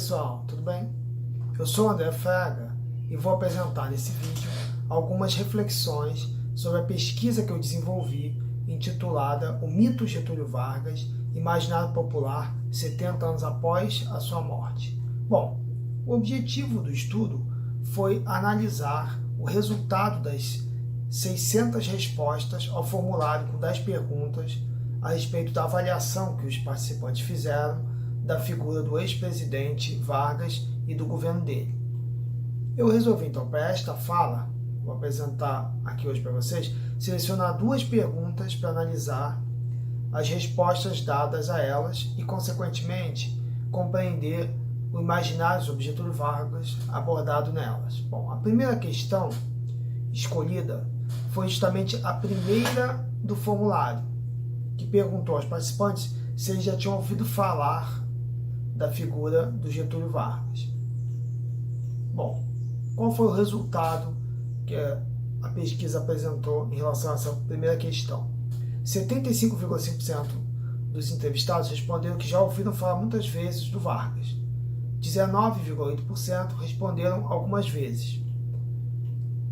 pessoal, tudo bem? Eu sou André Fraga e vou apresentar nesse vídeo algumas reflexões sobre a pesquisa que eu desenvolvi intitulada O Mito Getúlio Vargas, Imaginário Popular 70 anos após a sua morte. Bom, o objetivo do estudo foi analisar o resultado das 600 respostas ao formulário com 10 perguntas a respeito da avaliação que os participantes fizeram da figura do ex-presidente Vargas e do governo dele. Eu resolvi então, para esta fala, vou apresentar aqui hoje para vocês, selecionar 2 perguntas para analisar as respostas dadas a elas e, consequentemente, compreender o imaginário sobre Getúlio Vargas abordado nelas. Bom, a primeira questão escolhida foi justamente a primeira do formulário, que perguntou aos participantes se eles já tinham ouvido falar da figura do Getúlio Vargas. Bom, qual foi o resultado que a pesquisa apresentou em relação a essa primeira questão? 75,5% dos entrevistados responderam que já ouviram falar muitas vezes do Vargas. 19,8% responderam algumas vezes.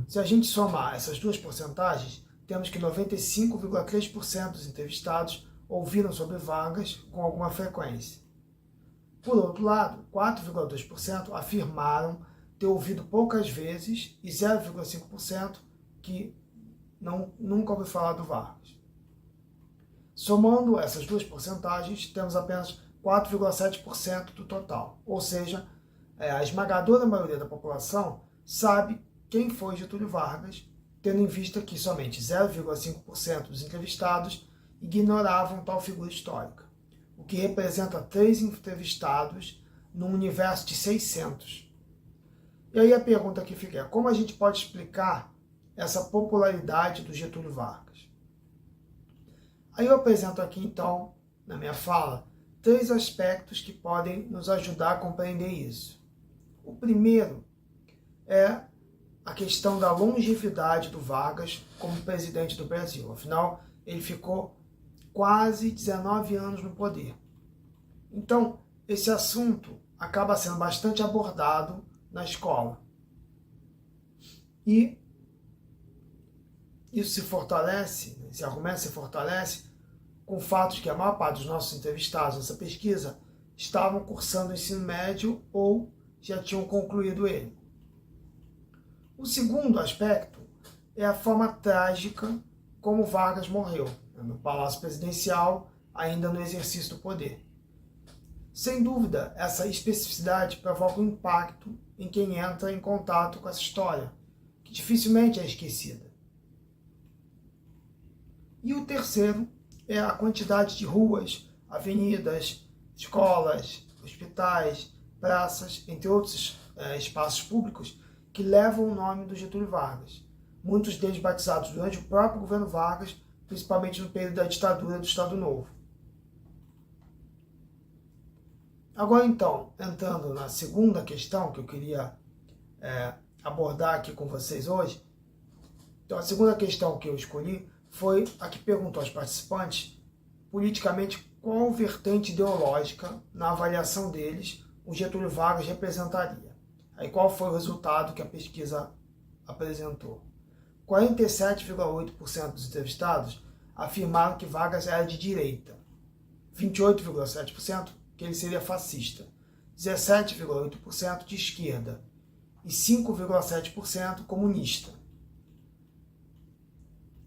Se a gente somar essas duas porcentagens, temos que 95,3% dos entrevistados ouviram sobre Vargas com alguma frequência. Por outro lado, 4,2% afirmaram ter ouvido poucas vezes e 0,5% que nunca ouviu falar do Vargas. Somando essas duas porcentagens, temos apenas 4,7% do total, ou seja, a esmagadora maioria da população sabe quem foi Getúlio Vargas, tendo em vista que somente 0,5% dos entrevistados ignoravam tal figura histórica, o que representa 3 entrevistados num universo de 600. E aí a pergunta que fica é: como a gente pode explicar essa popularidade do Getúlio Vargas? Aí eu apresento aqui então, na minha fala, 3 aspectos que podem nos ajudar a compreender isso. O primeiro é a questão da longevidade do Vargas como presidente do Brasil. Afinal, ele ficou quase 19 anos no poder. Então, esse assunto acaba sendo bastante abordado na escola. E isso se fortalece, esse argumento se fortalece com o fato de que a maior parte dos nossos entrevistados nessa pesquisa estavam cursando o ensino médio ou já tinham concluído ele. O segundo aspecto é a forma trágica como Vargas morreu, no Palácio Presidencial, ainda no exercício do poder. Sem dúvida, essa especificidade provoca um impacto em quem entra em contato com essa história, que dificilmente é esquecida. E o terceiro é a quantidade de ruas, avenidas, escolas, hospitais, praças, entre outros espaços públicos, que levam o nome do Getúlio Vargas, muitos deles batizados durante o próprio governo Vargas, principalmente no período da ditadura do Estado Novo. Agora então, entrando na segunda questão que eu queria abordar aqui com vocês hoje, então a segunda questão que eu escolhi foi a que perguntou aos participantes, politicamente, qual vertente ideológica, na avaliação deles, o Getúlio Vargas representaria. Aí qual foi o resultado que a pesquisa apresentou? 47,8% dos entrevistados afirmaram que Vargas era de direita, 28,7% que ele seria fascista, 17,8% de esquerda e 5,7% comunista.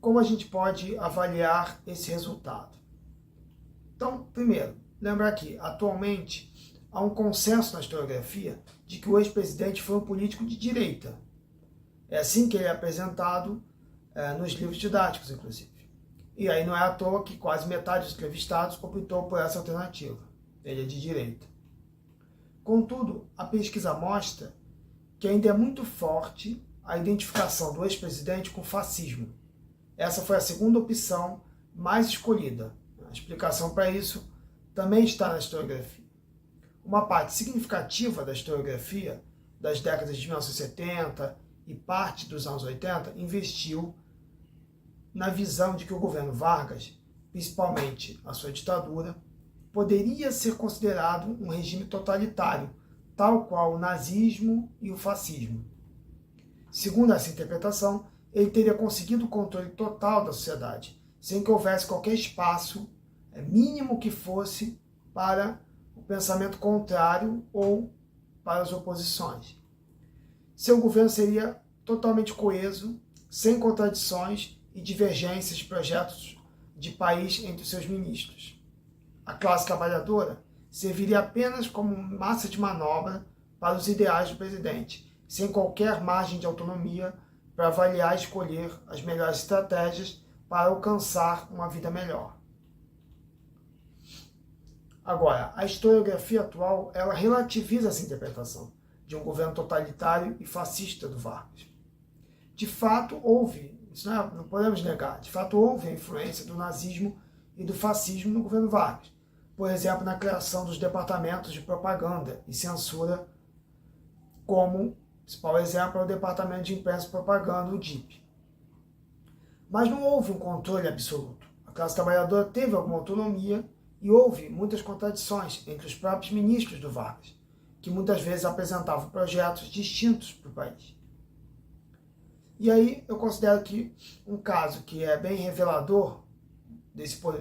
Como a gente pode avaliar esse resultado? Então, primeiro, lembrar que, atualmente, há um consenso na historiografia de que o ex-presidente foi um político de direita. É assim que ele é apresentado nos livros didáticos, inclusive. E aí não é à toa que quase metade dos entrevistados optou por essa alternativa. Ele é de direita. Contudo, a pesquisa mostra que ainda é muito forte a identificação do ex-presidente com fascismo. Essa foi a segunda opção mais escolhida. A explicação para isso também está na historiografia. Uma parte significativa da historiografia das décadas de 1970 e parte dos anos 80 investiu na visão de que o governo Vargas, principalmente a sua ditadura, poderia ser considerado um regime totalitário, tal qual o nazismo e o fascismo. Segundo essa interpretação, ele teria conseguido o controle total da sociedade, sem que houvesse qualquer espaço, mínimo que fosse, para o pensamento contrário ou para as oposições. Seu governo seria totalmente coeso, sem contradições e divergências de projetos de país entre os seus ministros. A classe trabalhadora serviria apenas como massa de manobra para os ideais do presidente, sem qualquer margem de autonomia para avaliar e escolher as melhores estratégias para alcançar uma vida melhor. Agora, a historiografia atual, ela relativiza essa interpretação de um governo totalitário e fascista do Vargas. De fato, houve, isso não podemos negar, de fato houve a influência do nazismo e do fascismo no governo Vargas. Por exemplo, na criação dos departamentos de propaganda e censura, como o principal exemplo é o Departamento de Imprensa e Propaganda, o DIP. Mas não houve um controle absoluto. A classe trabalhadora teve alguma autonomia e houve muitas contradições entre os próprios ministros do Vargas, que muitas vezes apresentavam projetos distintos para o país. E aí eu considero que um caso que é bem revelador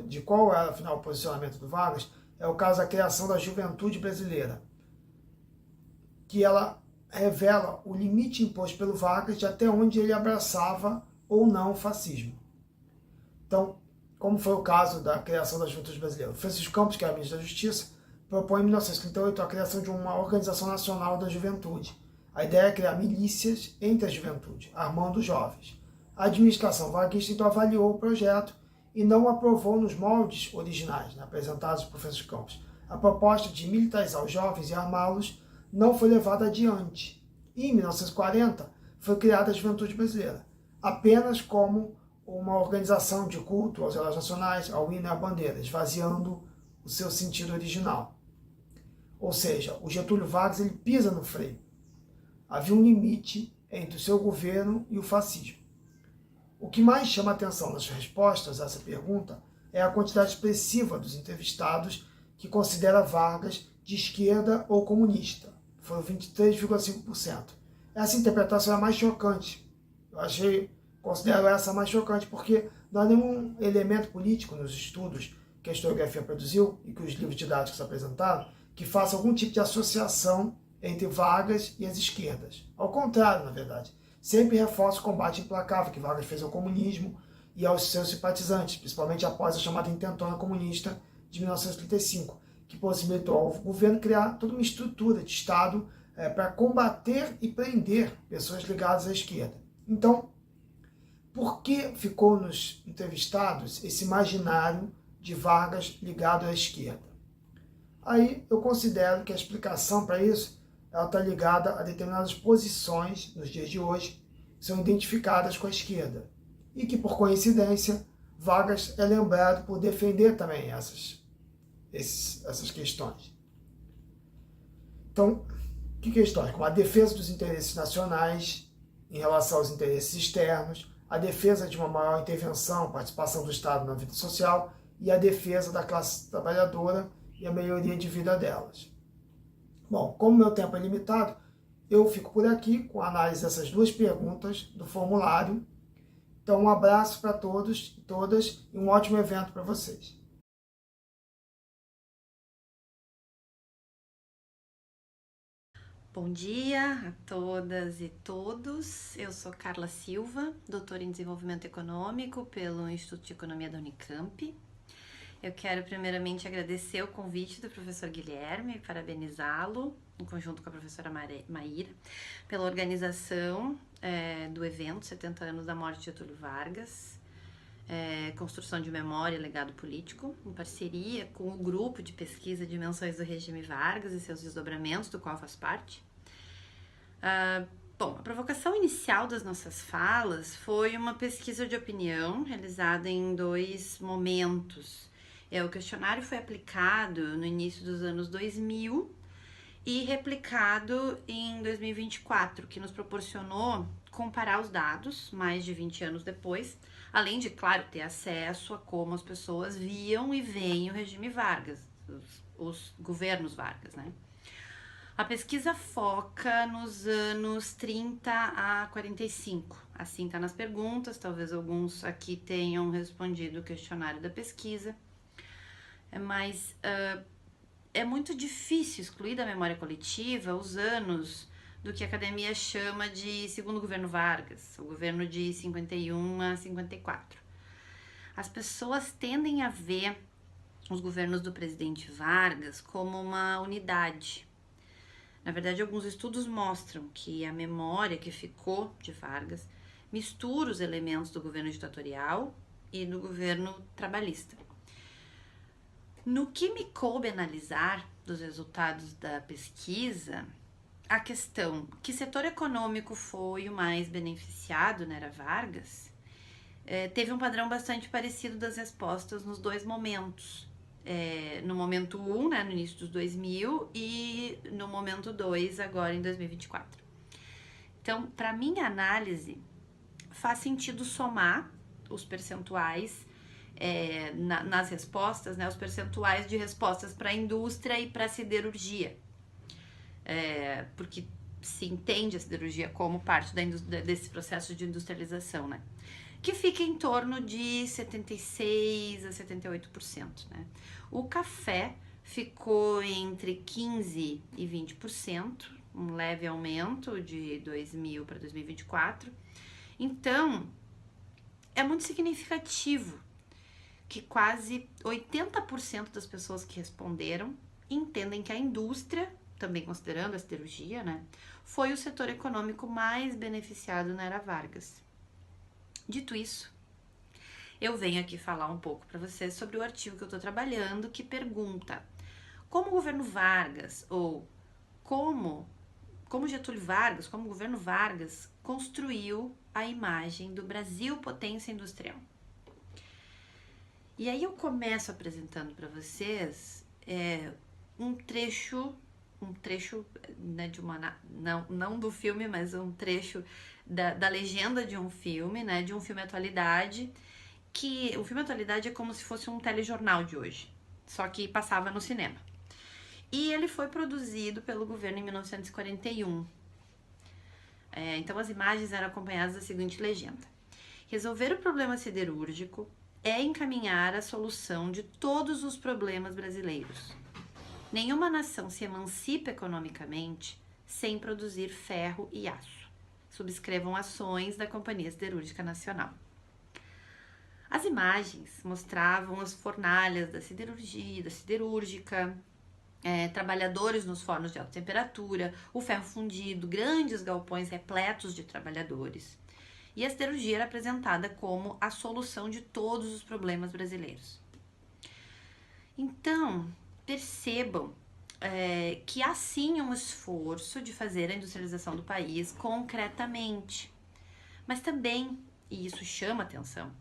de qual era, afinal, o posicionamento do Vargas, é o caso da criação da juventude brasileira, que ela revela o limite imposto pelo Vargas de até onde ele abraçava ou não o fascismo. Então, como foi o caso da criação da juventude brasileira, Francisco Campos, que era ministro da Justiça, propõe em 1938 a criação de uma organização nacional da juventude. A ideia é criar milícias entre a juventude, armando os jovens. A administração varguista então avaliou o projeto e não aprovou nos moldes originais, apresentados por Francisco Campos. A proposta de militarizar os jovens e armá-los não foi levada adiante. E em 1940 foi criada a Juventude Brasileira, apenas como uma organização de culto aos heróis nacionais, ao hino e à bandeira, esvaziando o seu sentido original. Ou seja, o Getúlio Vargas ele pisa no freio. Havia um limite entre o seu governo e o fascismo. O que mais chama a atenção nas respostas a essa pergunta é a quantidade expressiva dos entrevistados que considera Vargas de esquerda ou comunista. Foram 23,5%. Essa interpretação é a mais chocante. Considero essa a mais chocante porque não há nenhum elemento político nos estudos que a historiografia produziu e que os livros didáticos apresentaram que faça algum tipo de associação entre Vargas e as esquerdas. Ao contrário, na verdade, sempre reforça o combate implacável que Vargas fez ao comunismo e aos seus simpatizantes, principalmente após a chamada intentona comunista de 1935, que possibilitou ao governo criar toda uma estrutura de Estado para combater e prender pessoas ligadas à esquerda. Então, por que ficou nos entrevistados esse imaginário de Vargas ligado à esquerda? Aí eu considero que a explicação para isso está ligada a determinadas posições nos dias de hoje que são identificadas com a esquerda e que, por coincidência, Vargas é lembrado por defender também essas questões. Então, que questões? Como a defesa dos interesses nacionais em relação aos interesses externos, a defesa de uma maior intervenção, participação do Estado na vida social e a defesa da classe trabalhadora e a melhoria de vida delas. Bom, como meu tempo é limitado, eu fico por aqui com a análise dessas duas perguntas do formulário. Então, um abraço para todos e todas e um ótimo evento para vocês. Bom dia a todas e todos. Eu sou Carla Silva, doutora em Desenvolvimento Econômico pelo Instituto de Economia da Unicamp. Eu quero primeiramente agradecer o convite do professor Guilherme e parabenizá-lo, em conjunto com a professora Maíra, pela organização do evento 70 anos da morte de Getúlio Vargas, construção de memória e legado político, em parceria com o grupo de pesquisa Dimensões do Regime Vargas e seus desdobramentos, do qual faz parte. Bom, a provocação inicial das nossas falas foi uma pesquisa de opinião realizada em 2 momentos. O questionário foi aplicado no início dos anos 2000 e replicado em 2024, que nos proporcionou comparar os dados mais de 20 anos depois, além de, claro, ter acesso a como as pessoas viam e veem o regime Vargas, os governos Vargas, né? A pesquisa foca nos anos 30 a 45. Assim está nas perguntas, talvez alguns aqui tenham respondido o questionário da pesquisa. Mas é muito difícil excluir da memória coletiva os anos do que a academia chama de segundo governo Vargas, o governo de 51 a 54. As pessoas tendem a ver os governos do presidente Vargas como uma unidade. Na verdade, alguns estudos mostram que a memória que ficou de Vargas mistura os elementos do governo ditatorial e do governo trabalhista. No que me coube analisar dos resultados da pesquisa, a questão que setor econômico foi o mais beneficiado na era Vargas, teve um padrão bastante parecido das respostas nos dois momentos. No momento 1, né, no início dos 2000, e no momento 2, agora em 2024. Então, para minha análise, faz sentido somar os percentuais nas respostas, né, os percentuais de respostas para a indústria e para a siderurgia, porque se entende a siderurgia como parte desse processo de industrialização, né? Que fica em torno de 76% a 78%, né? O café ficou entre 15% e 20%, um leve aumento de 2000 para 2024. Então, é muito significativo que quase 80% das pessoas que responderam entendem que a indústria, também considerando a siderurgia, né, foi o setor econômico mais beneficiado na era Vargas. Dito isso, eu venho aqui falar um pouco para vocês sobre o artigo que eu estou trabalhando, que pergunta como o governo Vargas, ou como Getúlio Vargas, como o governo Vargas construiu a imagem do Brasil potência industrial. E aí eu começo apresentando para vocês um trecho, né, de uma, não do filme, mas um trecho da legenda de um filme, né, de um filme atualidade, que o filme atualidade é como se fosse um telejornal de hoje, só que passava no cinema. E ele foi produzido pelo governo em 1941. Então as imagens eram acompanhadas da seguinte legenda: resolver o problema siderúrgico é encaminhar a solução de todos os problemas brasileiros. Nenhuma nação se emancipa economicamente sem produzir ferro e aço. Subscrevam ações da Companhia Siderúrgica Nacional. As imagens mostravam as fornalhas da siderúrgica, trabalhadores nos fornos de alta temperatura, o ferro fundido, grandes galpões repletos de trabalhadores. E a siderurgia era apresentada como a solução de todos os problemas brasileiros. Então, percebam que há sim um esforço de fazer a industrialização do país concretamente, mas também, e isso chama atenção,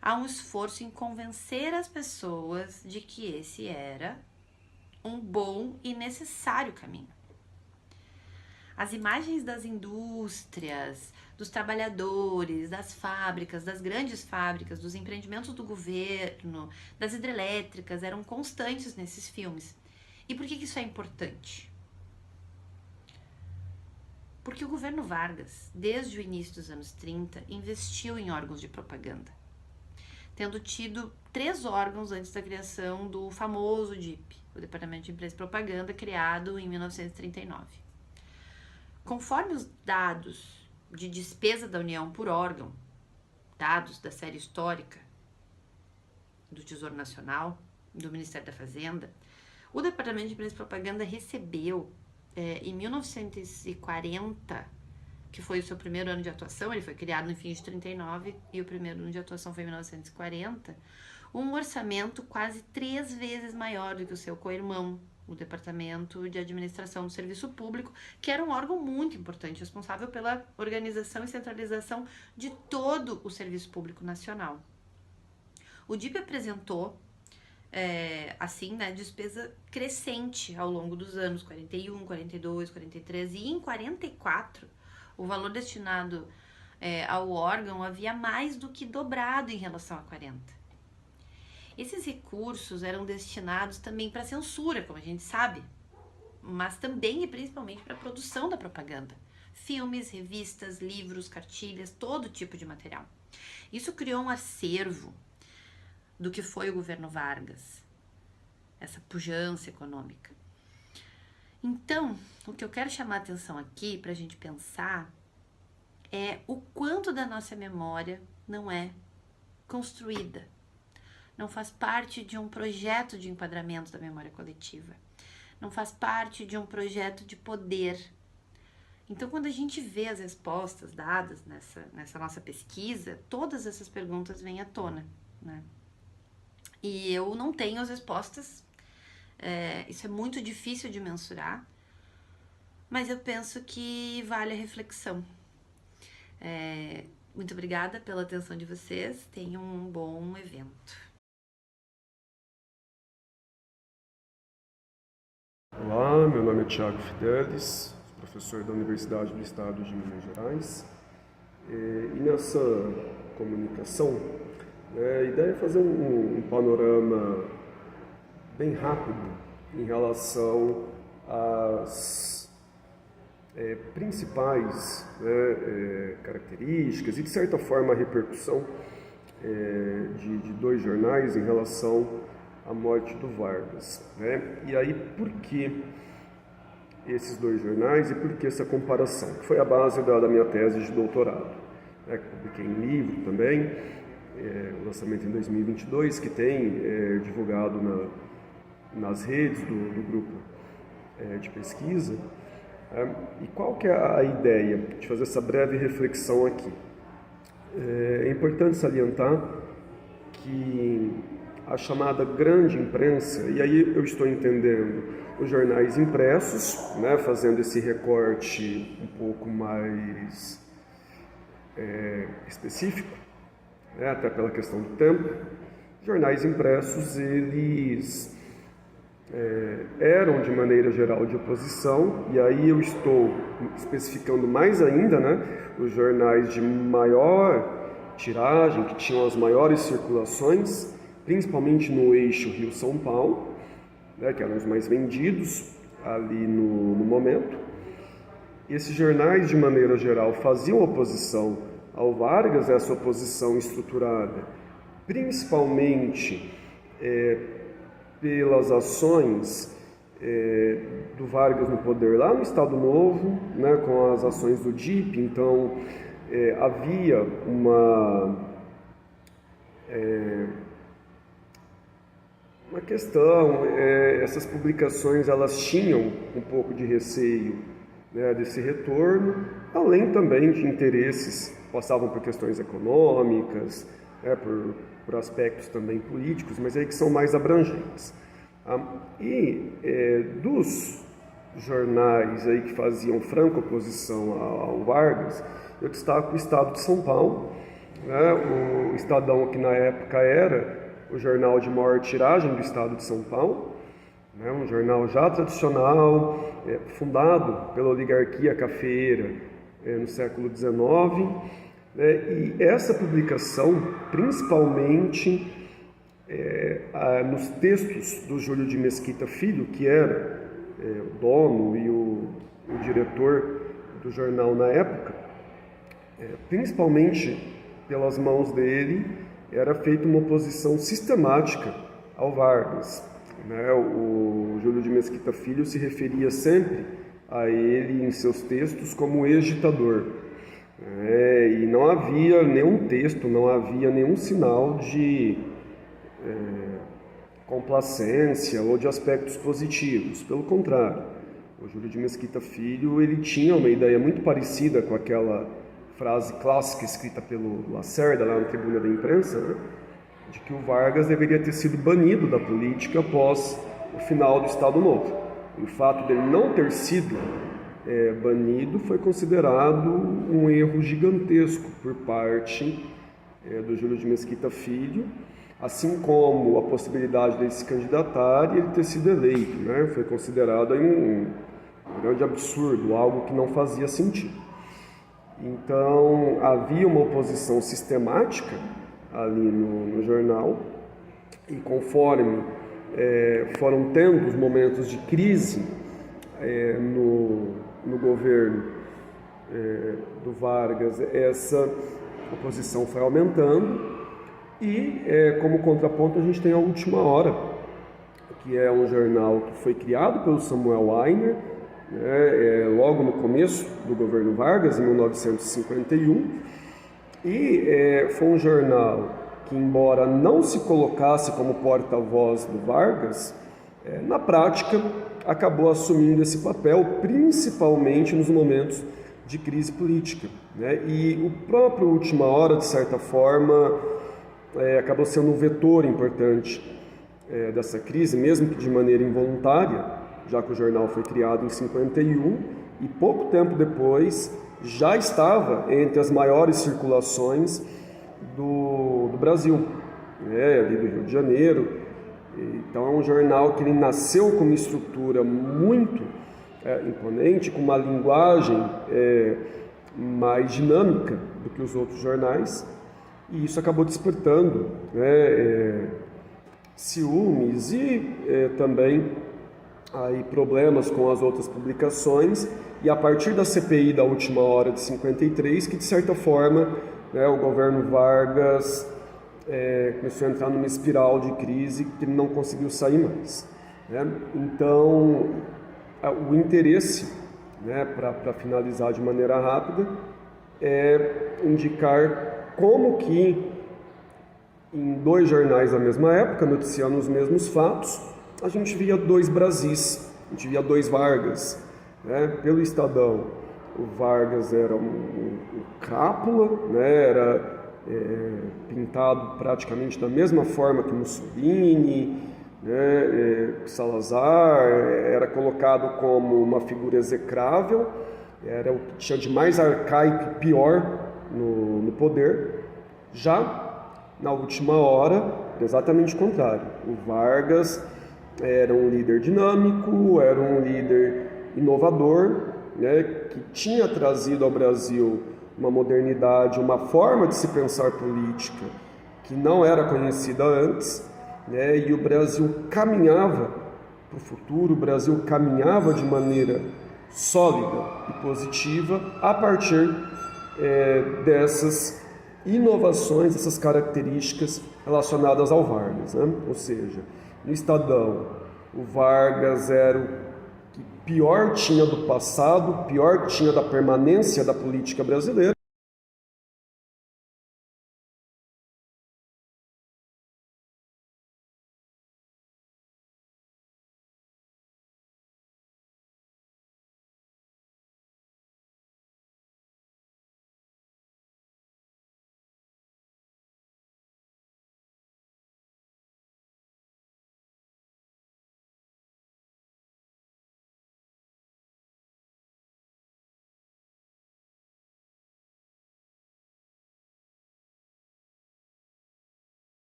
há um esforço em convencer as pessoas de que esse era um bom e necessário caminho. As imagens das indústrias, dos trabalhadores, das fábricas, das grandes fábricas, dos empreendimentos do governo, das hidrelétricas eram constantes nesses filmes. E por que isso é importante? Porque o governo Vargas, desde o início dos anos 30, investiu em órgãos de propaganda, tendo tido 3 órgãos antes da criação do famoso DIP, o Departamento de Imprensa e Propaganda, criado em 1939. Conforme os dados de despesa da União por órgão, dados da série histórica do Tesouro Nacional, do Ministério da Fazenda, o Departamento de Imprensa e Propaganda recebeu, em 1940, que foi o seu primeiro ano de atuação, ele foi criado no fim de 39 e o primeiro ano de atuação foi em 1940, um orçamento quase 3 vezes maior do que o seu co-irmão, o Departamento de Administração do Serviço Público, que era um órgão muito importante, responsável pela organização e centralização de todo o serviço público nacional. O DIP apresentou, assim, né, despesa crescente ao longo dos anos 41, 42, 43 e em 44, o valor destinado ao órgão havia mais do que dobrado em relação a 40. Esses recursos eram destinados também para censura, como a gente sabe, mas também e principalmente para a produção da propaganda. Filmes, revistas, livros, cartilhas, todo tipo de material. Isso criou um acervo do que foi o governo Vargas, essa pujança econômica. Então, o que eu quero chamar a atenção aqui para a gente pensar é o quanto da nossa memória não é construída, não faz parte de um projeto de enquadramento da memória coletiva, não faz parte de um projeto de poder. Então, quando a gente vê as respostas dadas nessa nossa pesquisa, todas essas perguntas vêm à tona, né? E eu não tenho as respostas, isso é muito difícil de mensurar, mas eu penso que vale a reflexão. Muito obrigada pela atenção de vocês, tenham um bom evento. Olá, meu nome é Thiago Fidelis, professor da Universidade do Estado de Minas Gerais. E nessa comunicação, a ideia é fazer um panorama bem rápido em relação às principais características e, de certa forma, a repercussão de dois jornais em relação à morte do Vargas. E aí, por que esses dois jornais e por que essa comparação? Que foi a base da minha tese de doutorado. Publiquei um livro também, lançamento em 2022, que tem divulgado nas redes do grupo de pesquisa. E qual que é a ideia de fazer essa breve reflexão aqui? É importante salientar que a chamada grande imprensa, e aí eu estou entendendo os jornais impressos, fazendo esse recorte um pouco mais específico, até pela questão do tempo. Jornais impressos, eles eram de maneira geral de oposição, e aí eu estou especificando mais ainda, os jornais de maior tiragem, que tinham as maiores circulações, principalmente no eixo Rio-São Paulo, que eram os mais vendidos ali no momento. Esses jornais, de maneira geral, faziam oposição ao Vargas, essa oposição estruturada principalmente pelas ações do Vargas no poder lá no Estado Novo, com as ações do DIP. Então, havia uma questão, essas publicações elas tinham um pouco de receio desse retorno, além também de interesses, passavam por questões econômicas, por aspectos também políticos, mas aí que são mais abrangentes. Dos jornais aí que faziam franca oposição ao Vargas, eu destaco o Estado de São Paulo, o Estadão, que na época era o jornal de maior tiragem do Estado de São Paulo, um jornal já tradicional, fundado pela oligarquia cafeeira no século XIX, e essa publicação, principalmente nos textos do Júlio de Mesquita Filho, que era o dono e o diretor do jornal na época, principalmente pelas mãos dele, era feita uma oposição sistemática ao Vargas. O Júlio de Mesquita Filho se referia sempre a ele em seus textos como ex-ditador. E não havia nenhum texto, não havia nenhum sinal de complacência ou de aspectos positivos. Pelo contrário, o Júlio de Mesquita Filho ele tinha uma ideia muito parecida com aquela frase clássica escrita pelo Lacerda lá na Tribuna da Imprensa, de que o Vargas deveria ter sido banido da política após o final do Estado Novo. E o fato dele não ter sido banido foi considerado um erro gigantesco por parte do Júlio de Mesquita Filho, assim como a possibilidade dele se candidatar e ele ter sido eleito. Foi considerado aí um grande absurdo, algo que não fazia sentido. Então, havia uma oposição sistemática ali no jornal, e conforme foram tendo os momentos de crise no governo do Vargas, essa oposição foi aumentando e, como contraponto, a gente tem A Última Hora, que é um jornal que foi criado pelo Samuel Weiner, né, logo no começo do governo Vargas, em 1951, e foi um jornal que, embora não se colocasse como porta-voz do Vargas, na prática acabou assumindo esse papel, principalmente nos momentos de crise política, né? E o próprio Última Hora, de certa forma, acabou sendo um vetor importante dessa crise, mesmo que de maneira involuntária, já que o jornal foi criado em 51 e pouco tempo depois já estava entre as maiores circulações do Brasil, né? Ali do Rio de Janeiro. Então é um jornal que ele nasceu com uma estrutura muito imponente, com uma linguagem mais dinâmica do que os outros jornais, e isso acabou despertando, né, ciúmes e também aí problemas com as outras publicações, e a partir da CPI da Última Hora de 53, que de certa forma, né, o governo Vargas começou a entrar numa espiral de crise que ele não conseguiu sair mais, né? Então, o interesse, né, para finalizar de maneira rápida, é indicar como que em dois jornais da mesma época, noticiando os mesmos fatos, a gente via dois Brasis, a gente via dois Vargas, né? Pelo Estadão, o Vargas era um crápula, né? Era pintado praticamente da mesma forma que Mussolini, né? Salazar, era colocado como uma figura execrável, era o que tinha de mais arcaico e pior no poder. Já na Última Hora, exatamente o contrário. O Vargas era um líder dinâmico, era um líder inovador, né, que tinha trazido ao Brasil uma modernidade, uma forma de se pensar política que não era conhecida antes, né, e o Brasil caminhava para o futuro, o Brasil caminhava de maneira sólida e positiva a partir dessas inovações, essas características relacionadas ao Vargas, né? Ou seja, no Estadão, o Vargas era o que pior tinha do passado, pior tinha da permanência da política brasileira.